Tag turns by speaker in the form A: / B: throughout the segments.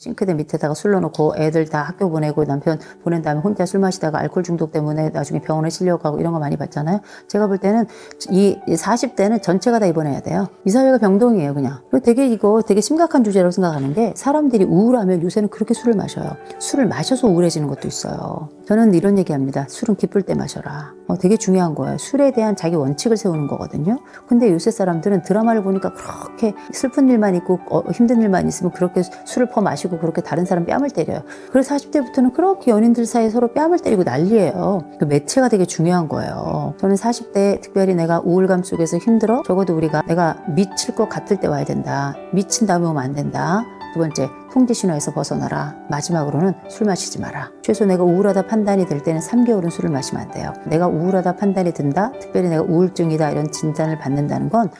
A: 싱크대 밑에다가 술 넣어놓고 애들 다 학교 보내고 남편 보낸 다음에 혼자 술 마시다가 알코올 중독 때문에 나중에 병원에 실려가고 이런 거 많이 봤잖아요. 제가 볼 때는 이 40대는 전체가 다 입원해야 돼요. 이 사회가 병동이에요, 그냥. 이거 되게 심각한 주제라고 생각하는 게, 사람들이 우울하면 요새는 그렇게 술을 마셔요. 술을 마셔서 우울해지는 것도 있어요. 저는 이런 얘기합니다. 술은 기쁠 때 마셔라. 되게 중요한 거예요. 술에 대한 자기 원칙을 세우는 거거든요. 근데 요새 사람들은 드라마를 보니까 그렇게 슬픈 일만 있고 힘든 일만 있으면 그렇게 술을 퍼 마시고 그렇게 다른 사람 뺨을 때려요. 그래서 40대부터는 그렇게 연인들 사이에 서로 뺨을 때리고 난리예요. 그 매체가 되게 중요한 거예요. 저는 40대 특별히 내가 우울감 속에서 힘들어, 적어도 내가 미칠 것 같을 때 와야 된다. 미친 다음에 오면 안 된다. 두 번째, 통제 신호에서 벗어나라. 마지막으로는 술 마시지 마라. 최소 내가 우울하다 판단이 될 때는 3개월은 술을 마시면 안 돼요. 내가 우울하다 판단이 든다, 특별히 내가 우울증이다 이런 진단을 받는다는 건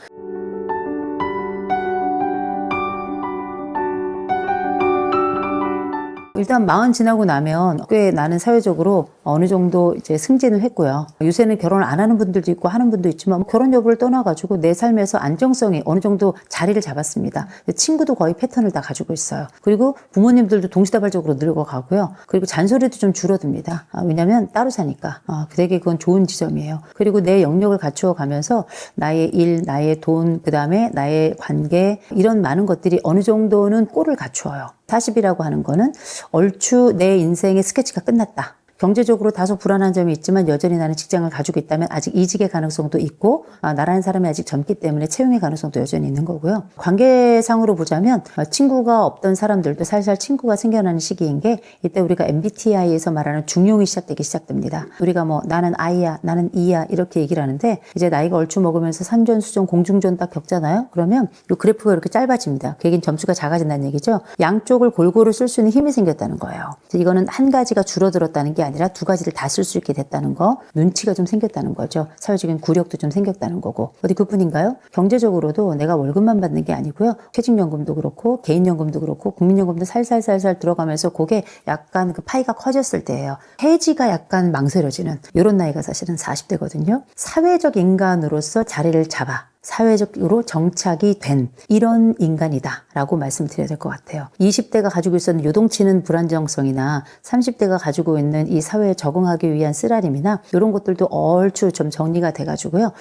A: 일단 40 지나고 나면 꽤 나는 사회적으로 어느 정도 이제 승진을 했고요. 요새는 결혼을 안 하는 분들도 있고 하는 분도 있지만 결혼 여부를 떠나가지고 내 삶에서 안정성이 어느 정도 자리를 잡았습니다. 친구도 거의 패턴을 다 가지고 있어요. 그리고 부모님들도 동시다발적으로 늙어가고요. 그리고 잔소리도 좀 줄어듭니다. 왜냐면 따로 사니까. 되게 그건 좋은 지점이에요. 그리고 내 영역을 갖추어 가면서 나의 일, 나의 돈, 그 다음에 나의 관계, 이런 많은 것들이 어느 정도는 꼴을 갖추어요. 40이라고 하는 거는 얼추 내 인생의 스케치가 끝났다. 경제적으로 다소 불안한 점이 있지만 여전히 나는 직장을 가지고 있다면 아직 이직의 가능성도 있고, 나라는 사람이 아직 젊기 때문에 채용의 가능성도 여전히 있는 거고요. 관계상으로 보자면 친구가 없던 사람들도 살살 친구가 생겨나는 시기인 게, 이때 우리가 MBTI에서 말하는 중용이 시작되기 시작됩니다. 우리가 나는 I야, 나는 E야 이렇게 얘기를 하는데, 이제 나이가 얼추 먹으면서 산전, 수전, 공중전 딱 겪잖아요. 그러면 이 그래프가 이렇게 짧아집니다. 그 얘기는 점수가 작아진다는 얘기죠. 양쪽을 골고루 쓸 수 있는 힘이 생겼다는 거예요. 이거는 한 가지가 줄어들었다는 게 아니라 두 가지를 다 쓸 수 있게 됐다는 거, 눈치가 좀 생겼다는 거죠. 사회적인 구력도 좀 생겼다는 거고. 어디 그뿐인가요? 경제적으로도 내가 월급만 받는 게 아니고요. 퇴직연금도 그렇고 개인연금도 그렇고 국민연금도 살살살살 들어가면서 그게 약간 그 파이가 커졌을 때예요. 해지가 약간 망설여지는 이런 나이가 사실은 40대거든요. 사회적 인간으로서 자리를 잡아 사회적으로 정착이 된 이런 인간이다 라고 말씀드려야 될 것 같아요. 20대가 가지고 있었는 요동치는 불안정성이나 30대가 가지고 있는 이 사회에 적응하기 위한 쓰라림이나 이런 것들도 얼추 좀 정리가 돼가지고요.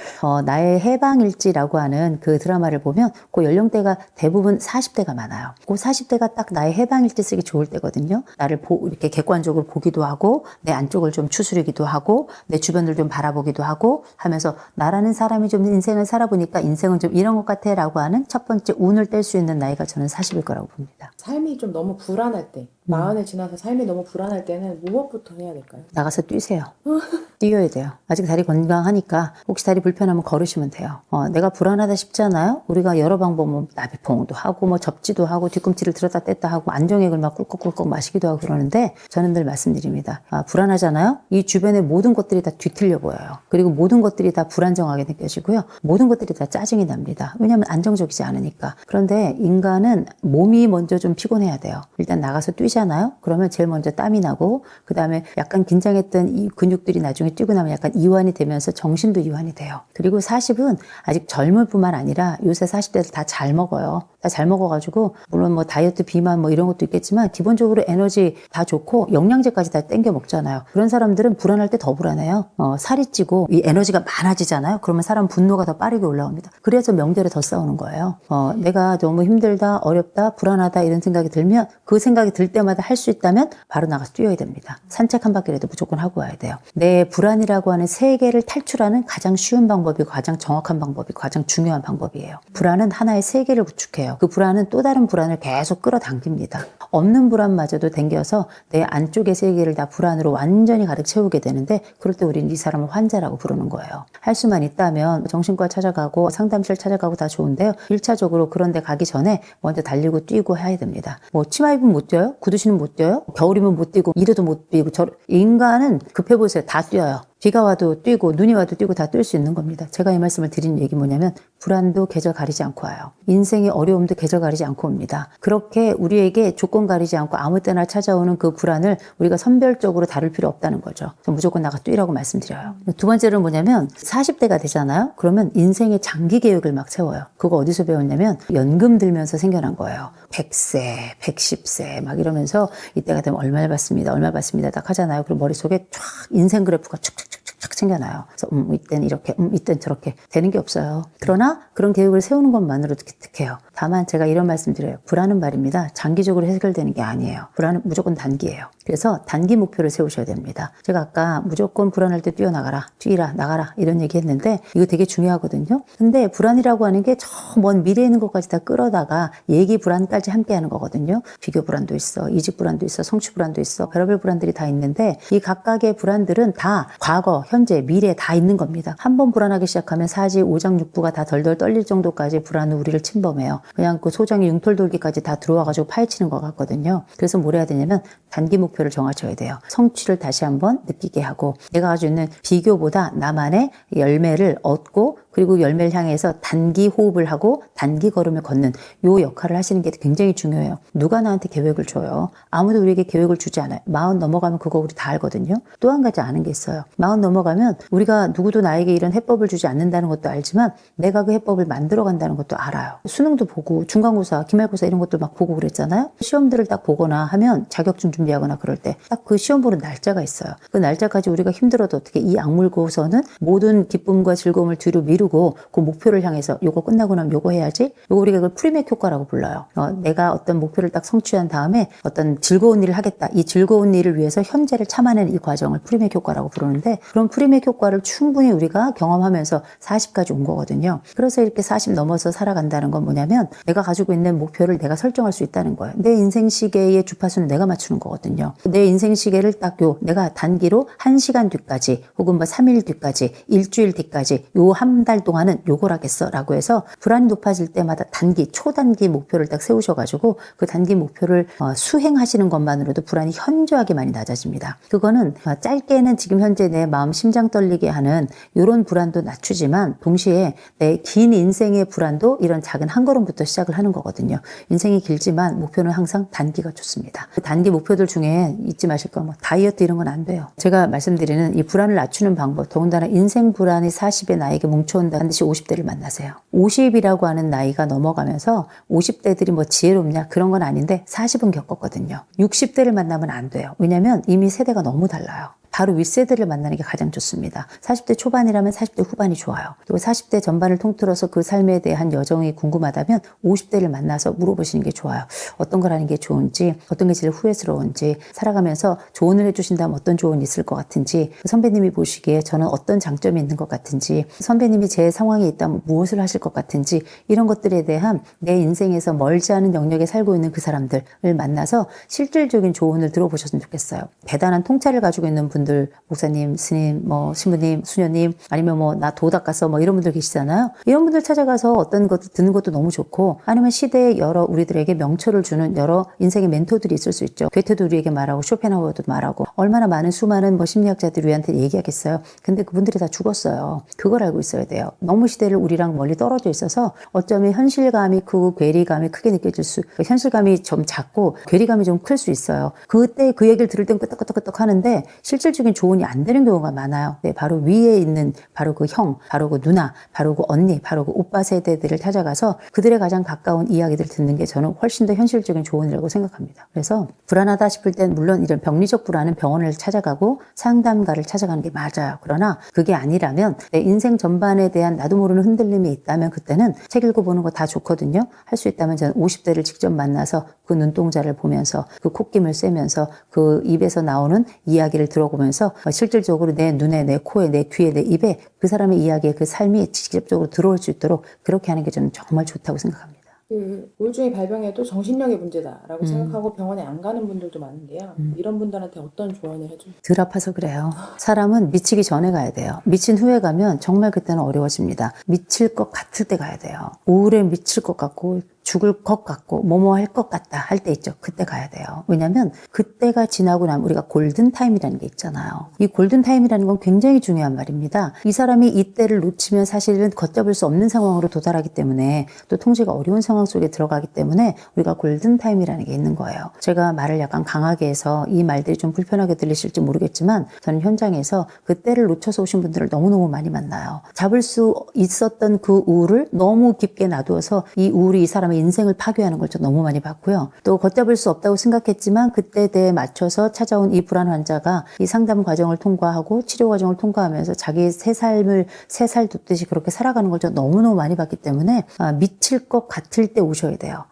A: 나의 해방일지라고 하는 그 드라마를 보면 그 연령대가 대부분 40대가 많아요. 그 40대가 딱 나의 해방일지 쓰기 좋을 때거든요. 나를 이렇게 객관적으로 보기도 하고 내 안쪽을 좀 추스르기도 하고 내 주변을 좀 바라보기도 하고 하면서 나라는 사람이 좀 인생을 살아보니까 인생은 좀 이런 것 같아 라고 하는 첫 번째 운을 뗄 수 있는 나이가 저는 40일 거라고 봅니다.
B: 삶이 좀 너무 불안할 때, 40을 지나서 삶이 너무 불안할 때는 무엇부터 해야 될까요?
A: 나가서 뛰세요. 뛰어야 돼요. 아직 다리 건강하니까 혹시 다리 불편하면 걸으시면 돼요. 내가 불안하다 싶잖아요. 우리가 여러 방법, 나비봉도 하고 접지도 하고 뒤꿈치를 들었다 뗐다 하고 안정액을 막 꿀꺽꿀꺽 마시기도 하고 그러는데, 저는 늘 말씀드립니다. 불안하잖아요. 이 주변의 모든 것들이 다 뒤틀려 보여요. 그리고 모든 것들이 다 불안정하게 느껴지고요. 모든 것들이 다 짜증이 납니다. 왜냐하면 안정적이지 않으니까. 그런데 인간은 몸이 먼저 좀 피곤해야 돼요. 일단 나가서 뛰잖아요. 그러면 제일 먼저 땀이 나고, 그 다음에 약간 긴장했던 이 근육들이 나중에 뛰고 나면 약간 이완이 되면서 정신도 이완이 돼요. 그리고 40은 아직 젊을 뿐만 아니라 요새 40대들 다 잘 먹어요. 다 잘 먹어가지고 물론 다이어트 비만 이런 것도 있겠지만 기본적으로 에너지 다 좋고 영양제까지 다 땡겨 먹잖아요. 그런 사람들은 불안할 때 더 불안해요. 살이 찌고 이 에너지가 많아지잖아요. 그러면 사람 분노가 더 빠르게 올라옵니다. 그래서 명절에 더 싸우는 거예요. 내가 너무 힘들다, 어렵다, 불안하다 이런 생각이 들면, 그 생각이 들 때마다 할 수 있다면 바로 나가서 뛰어야 됩니다. 산책 한 바퀴라도 무조건 하고 와야 돼요. 내 불안이라고 하는 세계를 탈출하는 가장 쉬운 방법이고 가장 정확한 방법이고 가장 중요한 방법이에요. 불안은 하나의 세계를 구축해요. 그 불안은 또 다른 불안을 계속 끌어당깁니다. 없는 불안마저도 당겨서 내 안쪽의 세계를 다 불안으로 완전히 가득 채우게 되는데, 그럴 때 우리는 이 사람을 환자라고 부르는 거예요. 할 수만 있다면 정신과 찾아가고 상담실 찾아가고 다 좋은데요. 1차적으로 그런 데 가기 전에 먼저 달리고 뛰고 해야 됩니다. 치마 입으면 못 뛰어요? 구두 신으면 못 뛰어요? 겨울이면 못 뛰고 이래도 못 뛰고 인간은 급해보세요. 다 뛰어요. 비가 와도 뛰고 눈이 와도 뛰고 다 뛸 수 있는 겁니다. 제가 이 말씀을 드린 얘기 뭐냐면 불안도 계절 가리지 않고 와요. 인생의 어려움도 계절 가리지 않고 옵니다. 그렇게 우리에게 조건 가리지 않고 아무 때나 찾아오는 그 불안을 우리가 선별적으로 다룰 필요 없다는 거죠. 무조건 나가 뛰라고 말씀드려요. 두 번째는 뭐냐면 40대가 되잖아요. 그러면 인생의 장기 계획을 막 세워요. 그거 어디서 배웠냐면 연금 들면서 생겨난 거예요. 100세, 110세 막 이러면서 이때가 되면 얼마 받습니다. 얼마 받습니다. 딱 하잖아요. 그리고 머릿속에 쫙 인생 그래프가 축축축축 생겨나요. 그래서 이때는 이렇게, 이때는 저렇게 되는 게 없어요. 그러나 그런 계획을 세우는 것만으로도 기특해요. 다만 제가 이런 말씀 드려요. 불안은 말입니다. 장기적으로 해결되는 게 아니에요. 불안은 무조건 단기예요. 그래서 단기 목표를 세우셔야 됩니다. 제가 아까 무조건 불안할 때 뛰어나가라, 뛰라, 나가라 이런 얘기 했는데 이거 되게 중요하거든요. 근데 불안이라고 하는 게 저 먼 미래에 있는 것까지 다 끌어다가 얘기 불안까지 함께 하는 거거든요. 비교 불안도 있어, 이직 불안도 있어, 성취 불안도 있어, 별의별 불안들이 다 있는데 이 각각의 불안들은 다 과거, 현재, 미래에 다 있는 겁니다. 한 번 불안하기 시작하면 사지, 오장, 육부가 다 덜덜 떨릴 정도까지 불안은 우리를 침범해요. 그냥 그 소장의 융털 돌기까지 다 들어와가지고 파헤치는 것 같거든요. 그래서 뭘 해야 되냐면 단기 목표를 정하셔야 돼요. 성취를 다시 한번 느끼게 하고 내가 가지고 있는 비교보다 나만의 열매를 얻고 그리고 열매를 향해서 단기 호흡을 하고 단기 걸음을 걷는 요 역할을 하시는 게 굉장히 중요해요. 누가 나한테 계획을 줘요? 아무도 우리에게 계획을 주지 않아요. 40 넘어가면 그거 우리 다 알거든요. 또 한 가지 아는 게 있어요. 40 넘어가면 우리가 누구도 나에게 이런 해법을 주지 않는다는 것도 알지만 내가 그 해법을 만들어 간다는 것도 알아요. 수능도 보고 중간고사, 기말고사 이런 것도 막 보고 그랬잖아요. 시험들을 딱 보거나 하면 자격증 준비하거나 그럴 때 딱 그 시험 보는 날짜가 있어요. 그 날짜까지 우리가 힘들어도 어떻게 이 악물고서는 모든 기쁨과 즐거움을 뒤로 미루고 그 목표를 향해서 요거 끝나고 나면 요거 해야지. 요거 우리가 그걸 프리맥 효과라고 불러요. 내가 어떤 목표를 딱 성취한 다음에 어떤 즐거운 일을 하겠다. 이 즐거운 일을 위해서 현재를 참아내는 이 과정을 프리맥 효과라고 부르는데 그런 프리맥 효과를 충분히 우리가 경험하면서 40까지 온 거거든요. 그래서 이렇게 40 넘어서 살아간다는 건 뭐냐면 내가 가지고 있는 목표를 내가 설정할 수 있다는 거예요. 내 인생 시계의 주파수는 내가 맞추는 거거든요. 내 인생 시계를 딱 내가 단기로 1시간 뒤까지 혹은 뭐 3일 뒤까지 일주일 뒤까지 요 한 달 동안은 요걸 하겠어 라고 해서 불안이 높아질 때마다 단기, 초단기 목표를 딱 세우셔가지고 그 단기 목표를 수행하시는 것만으로도 불안이 현저하게 많이 낮아집니다. 그거는 짧게는 지금 현재 내 마음 심장 떨리게 하는 요런 불안도 낮추지만 동시에 내 긴 인생의 불안도 이런 작은 한 걸음부터 시작을 하는 거거든요. 인생이 길지만 목표는 항상 단기가 좋습니다. 그 단기 목표들 중에 잊지 마실 거 뭐 다이어트 이런 건 안 돼요. 제가 말씀드리는 이 불안을 낮추는 방법, 더군다나 인생 불안이 40에 나에게 뭉쳐온다. 반드시 50대를 만나세요. 50이라고 하는 나이가 넘어가면서 50대들이 뭐 지혜롭냐 그런 건 아닌데 40은 겪었거든요. 60대를 만나면 안 돼요. 왜냐면 이미 세대가 너무 달라요. 바로 윗세대를 만나는 게 가장 좋습니다. 40대 초반이라면 40대 후반이 좋아요. 그리고 40대 전반을 통틀어서 그 삶에 대한 여정이 궁금하다면 50대를 만나서 물어보시는 게 좋아요. 어떤 걸 하는 게 좋은지, 어떤 게 제일 후회스러운지, 살아가면서 조언을 해주신다면 어떤 조언이 있을 것 같은지, 선배님이 보시기에 저는 어떤 장점이 있는 것 같은지, 선배님이 제 상황에 있다면 무엇을 하실 것 같은지 이런 것들에 대한 내 인생에서 멀지 않은 영역에 살고 있는 그 사람들을 만나서 실질적인 조언을 들어보셨으면 좋겠어요. 대단한 통찰을 가지고 있는 분들, 목사님, 스님, 뭐 신부님, 수녀님, 아니면 뭐 나 도 닦았어 뭐 이런 분들 계시잖아요. 이런 분들 찾아가서 어떤 것도 듣는 것도 너무 좋고, 아니면 시대에 여러 우리들에게 명철을 주는 여러 인생의 멘토들이 있을 수 있죠. 괴테도 우리에게 말하고 쇼펜하우어도 말하고 얼마나 많은 수많은 뭐 심리학자들이 우리한테 얘기하겠어요. 근데 그분들이 다 죽었어요. 그걸 알고 있어야 돼요. 너무 시대를 우리랑 멀리 떨어져 있어서 어쩌면 현실감이 크고 괴리감이 크게 느껴질 수, 현실감이 좀 작고 괴리감이 좀 클 수 있어요. 그때 그 얘기를 들을 땐 끄떡끄떡끄떡 하는데 실질적인 조언이 안 되는 경우가 많아요. 네, 바로 위에 있는 바로 그 형, 바로 그 누나, 바로 그 언니, 바로 그 오빠 세대들을 찾아가서 그들의 가장 가까운 이야기들을 듣는 게 저는 훨씬 더 현실적인 조언이라고 생각합니다. 그래서 불안하다 싶을 땐 물론 이런 병리적 불안은 병원을 찾아가고 상담가를 찾아가는 게 맞아요. 그러나 그게 아니라면 내 인생 전반에 대한 나도 모르는 흔들림이 있다면 그때는 책 읽어보는 거 다 좋거든요. 할 수 있다면 저는 50대를 직접 만나서 그 눈동자를 보면서 그 콧김을 쐬면서 그 입에서 나오는 이야기를 들어보면서 실질적으로 내 눈에, 내 코에, 내 귀에, 내 입에 그 사람의 이야기에 그 삶이 직접적으로 들어올 수 있도록 그렇게 하는 게 저는 정말 좋다고 생각합니다.
B: 그 우울증이 발병해도 정신력의 문제다라고 생각하고 병원에 안 가는 분들도 많은데요. 이런 분들한테 어떤 조언을 해줘요?
A: 덜 아파서 그래요. 사람은 미치기 전에 가야 돼요. 미친 후에 가면 정말 그때는 어려워집니다. 미칠 것 같을 때 가야 돼요. 우울에 미칠 것 같고 죽을 것 같고 뭐뭐 할 것 같다 할 때 있죠. 그때 가야 돼요. 왜냐면 그때가 지나고 나면 우리가 골든타임이라는 게 있잖아요. 이 골든타임이라는 건 굉장히 중요한 말입니다. 이 사람이 이때를 놓치면 사실은 걷잡을 수 없는 상황으로 도달하기 때문에 또 통제가 어려운 상황 속에 들어가기 때문에 우리가 골든타임이라는 게 있는 거예요. 제가 말을 약간 강하게 해서 이 말들이 좀 불편하게 들리실지 모르겠지만 저는 현장에서 그때를 놓쳐서 오신 분들을 너무너무 많이 만나요. 잡을 수 있었던 그 우울을 너무 깊게 놔두어서 이 우울이 이 사람의 인생을 파괴하는 걸 저 너무 많이 봤고요. 또 걷잡을 수 없다고 생각했지만 그때에 맞춰서 찾아온 이 불안 환자가 이 상담 과정을 통과하고 치료 과정을 통과하면서 자기 새 삶을 새 살 돋듯이 그렇게 살아가는 걸 저 너무너무 많이 봤기 때문에 미칠 것 같을 때 오셔야 돼요.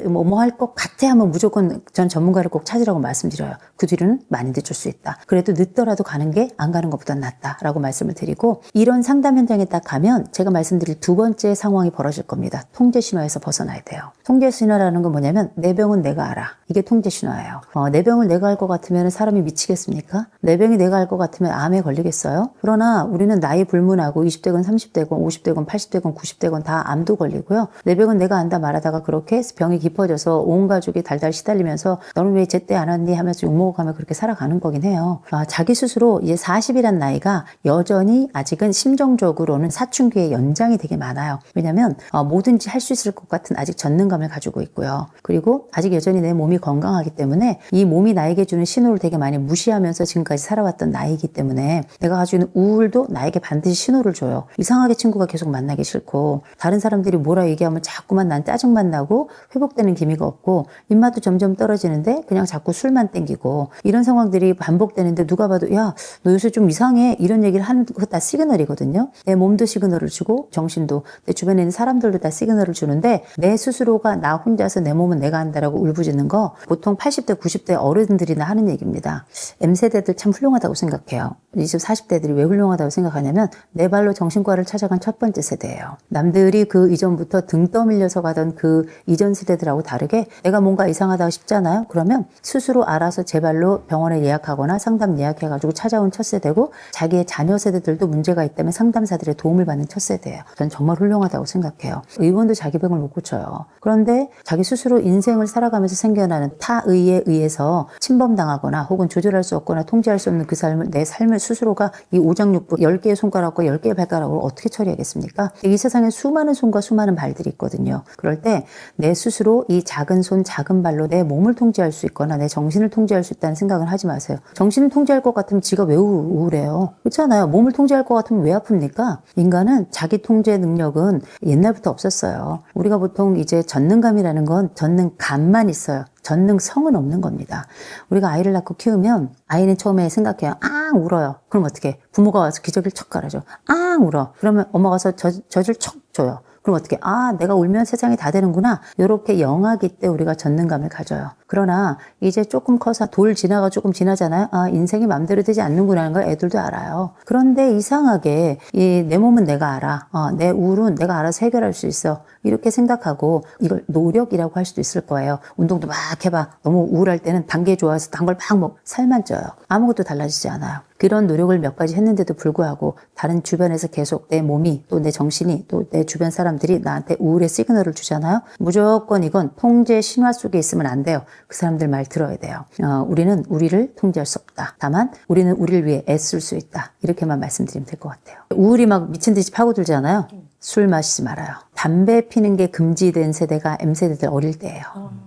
A: 뭐 할 것 같아 하면 무조건 전 전문가를 꼭 찾으라고 말씀드려요. 그 뒤로는 많이 늦출 수 있다. 그래도 늦더라도 가는 게 안 가는 것보다 낫다라고 말씀을 드리고 이런 상담 현장에 딱 가면 제가 말씀드릴 두 번째 상황이 벌어질 겁니다. 통제 신화에서 벗어나야 돼요. 통제 신화라는 건 뭐냐면 내 병은 내가 알아. 이게 통제 신화예요. 내 병을 내가 알 것 같으면 사람이 미치겠습니까? 내 병이 내가 알 것 같으면 암에 걸리겠어요? 그러나 우리는 나이 불문하고 20대건 30대건 50대건 80대건 90대건 다 암도 걸리고요. 내 병은 내가 안다 말하다가 그렇게 병이 깊어져서 온 가족이 달달 시달리면서 너는 왜 제때 안 왔니 하면서 욕먹어가며 그렇게 살아가는 거긴 해요. 자기 스스로 이제 40이란 나이가 여전히 아직은 심정적으로는 사춘기의 연장이 되게 많아요. 왜냐면 뭐든지 할 수 있을 것 같은 아직 전능감을 가지고 있고요. 그리고 아직 여전히 내 몸이 건강하기 때문에 이 몸이 나에게 주는 신호를 되게 많이 무시하면서 지금까지 살아왔던 나이기 때문에 내가 가지고 있는 우울도 나에게 반드시 신호를 줘요. 이상하게 친구가 계속 만나기 싫고 다른 사람들이 뭐라 얘기하면 자꾸만 난 짜증만 나고 회복되는 기미가 없고 입맛도 점점 떨어지는데 그냥 자꾸 술만 땡기고 이런 상황들이 반복되는데 누가 봐도 야, 너 요새 좀 이상해 이런 얘기를 하는 거 다 시그널이거든요. 내 몸도 시그널을 주고 정신도 내 주변에 있는 사람들도 다 시그널을 주는데 내 스스로가 나 혼자서 내 몸은 내가 한다라고 울부짖는 거 보통 80대 90대 어른들이나 하는 얘기입니다. M세대들 참 훌륭하다고 생각해요. 20, 40대들이 왜 훌륭하다고 생각하냐면 내 발로 정신과를 찾아간 첫 번째 세대예요. 남들이 그 이전부터 등 떠밀려서 가던 그 이전 세대들하고 다르게 내가 뭔가 이상하다고 싶잖아요. 그러면 스스로 알아서 제 발로 병원에 예약하거나 상담 예약해가지고 찾아온 첫 세대고 자기의 자녀 세대들도 문제가 있다면 상담사들의 도움을 받는 첫 세대예요. 전 정말 훌륭하다고 생각해요. 의원도 자기 병을 못 고쳐요. 그런데 자기 스스로 인생을 살아가면서 생겨나는 타의에 의해서 침범당하거나 혹은 조절할 수 없거나 통제할 수 없는 그 삶을 내 삶을 스스로가 이 오장육부 10개의 손가락과 10개의 발가락으로 어떻게 처리하겠습니까? 이 세상에 수많은 손과 수많은 발들이 있거든요. 그럴 때 내 스스로 이 작은 손 작은 발로 내 몸을 통제할 수 있거나 내 정신을 통제할 수 있다는 생각을 하지 마세요. 정신을 통제할 것 같으면 지가 왜 우울해요? 그렇잖아요. 몸을 통제할 것 같으면 왜 아픕니까? 인간은 자기 통제 능력은 옛날부터 없었어요. 우리가 보통 이제 전능감이라는 건 전능감만 있어요. 전능성은 없는 겁니다. 우리가 아이를 낳고 키우면 아이는 처음에 생각해요. 앙 울어요. 그럼 어떻게? 부모가 와서 기저귀를 척 갈아줘. 앙 울어. 그러면 엄마가 와서 젖을 척 줘요. 그럼 어떻게? 내가 울면 세상이 다 되는구나. 이렇게 영아기 때 우리가 전능감을 가져요. 그러나 이제 조금 커서 돌 지나가 조금 지나잖아요. 인생이 맘대로 되지 않는구나 하는 걸 애들도 알아요. 그런데 이상하게 내 몸은 내가 알아. 내 우울은 내가 알아서 해결할 수 있어. 이렇게 생각하고 이걸 노력이라고 할 수도 있을 거예요. 운동도 막 해봐. 너무 우울할 때는 단 게 좋아서 단 걸 막 먹. 살만 쪄요. 아무것도 달라지지 않아요. 그런 노력을 몇 가지 했는데도 불구하고 다른 주변에서 계속 내 몸이 또 내 정신이 또 내 주변 사람들이 나한테 우울의 시그널을 주잖아요. 무조건 이건 통제 신화 속에 있으면 안 돼요. 그 사람들 말 들어야 돼요. 우리는 우리를 통제할 수 없다. 다만 우리는 우리를 위해 애쓸 수 있다. 이렇게만 말씀드리면 될 것 같아요. 우울이 막 미친 듯이 파고들잖아요. 술 마시지 말아요. 담배 피는 게 금지된 세대가 M세대들 어릴 때예요.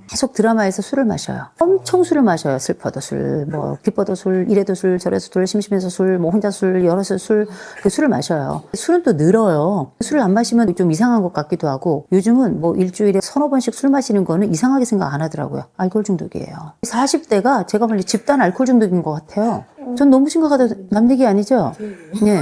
A: 계속 드라마에서 술을 마셔요. 엄청 술을 마셔요. 슬퍼도 술, 기뻐도 술, 이래도 술, 저래도 술, 심심해서 술, 혼자 술, 여럿이 술, 술을 마셔요. 술은 또 늘어요. 술을 안 마시면 좀 이상한 것 같기도 하고 요즘은 일주일에 서너 번씩 술 마시는 거는 이상하게 생각 안 하더라고요. 알코올 중독이에요. 40대가 제가 볼때 집단 알코올 중독인 것 같아요. 전 너무 심각하다. 남 얘기 아니죠? 예.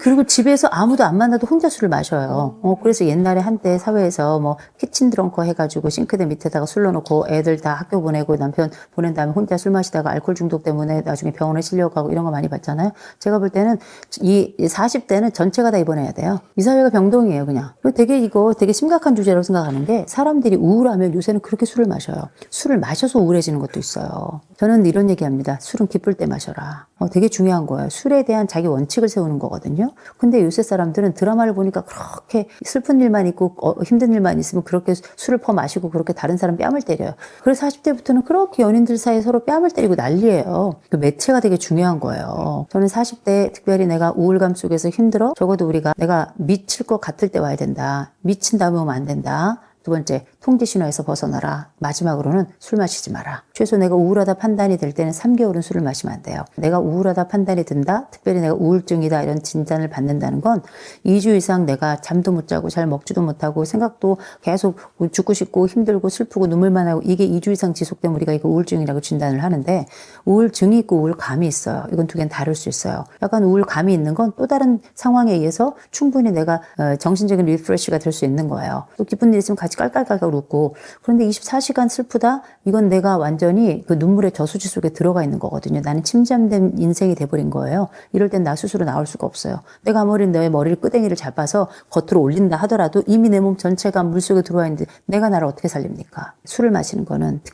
A: 그리고 집에서 아무도 안 만나도 혼자 술을 마셔요. 그래서 옛날에 한때 사회에서 키친 드렁커 해가지고 싱크대 밑에다가 술 넣어놓고 애들 다 학교 보내고 남편 보낸 다음에 혼자 술 마시다가 알코올 중독 때문에 나중에 병원에 실려가고 이런 거 많이 봤잖아요. 제가 볼 때는 이 40대는 전체가 다 입원해야 돼요. 이 사회가 병동이에요, 그냥. 이거 되게 심각한 주제라고 생각하는 게 사람들이 우울하면 요새는 그렇게 술을 마셔요. 술을 마셔서 우울해지는 것도 있어요. 저는 이런 얘기합니다. 술은 기쁠 때 마셔라. 되게 중요한 거예요. 술에 대한 자기 원칙을 세우는 거거든요. 근데 요새 사람들은 드라마를 보니까 그렇게 슬픈 일만 있고 힘든 일만 있으면 그렇게 술을 퍼 마시고 그렇게 다른 사람 뺨을 때려요. 그래서 40대부터는 그렇게 연인들 사이에 서로 뺨을 때리고 난리예요. 그 매체가 되게 중요한 거예요. 저는 40대 특별히 내가 우울감 속에서 힘들어. 적어도 우리가 내가 미칠 것 같을 때 와야 된다. 미친 다음에 오면 안 된다. 두 번째, 통제 신호에서 벗어나라. 마지막으로는 술 마시지 마라. 최소 내가 우울하다 판단이 될 때는 3개월은 술을 마시면 안 돼요. 내가 우울하다 판단이 든다. 특별히 내가 우울증이다 이런 진단을 받는다는 건 2주 이상 내가 잠도 못 자고 잘 먹지도 못하고 생각도 계속 죽고 싶고 힘들고 슬프고 눈물만 하고 이게 2주 이상 지속되면 우리가 이거 우울증이라고 진단을 하는데 우울증이 있고 우울감이 있어요. 이건 두 개는 다를 수 있어요. 약간 우울감이 있는 건 또 다른 상황에 의해서 충분히 내가 정신적인 리프레시가 될 수 있는 거예요. 또 기쁜 일 있으면 같이 깔깔깔깔 웃고 그런데 24시간 슬프다? 이건 내가 완전히 그 눈물의 저수지 속에 들어가 있는 거거든요. 나는 침잠된 인생이 돼버린 거예요. 이럴 땐 나 스스로 나올 수가 없어요. 내가 아무리 내 머리를 끄댕이를 잡아서 겉으로 올린다 하더라도 이미 내 몸 전체가 물속에 들어와 있는데 내가 나를 어떻게 살립니까? 술을 마시는 거는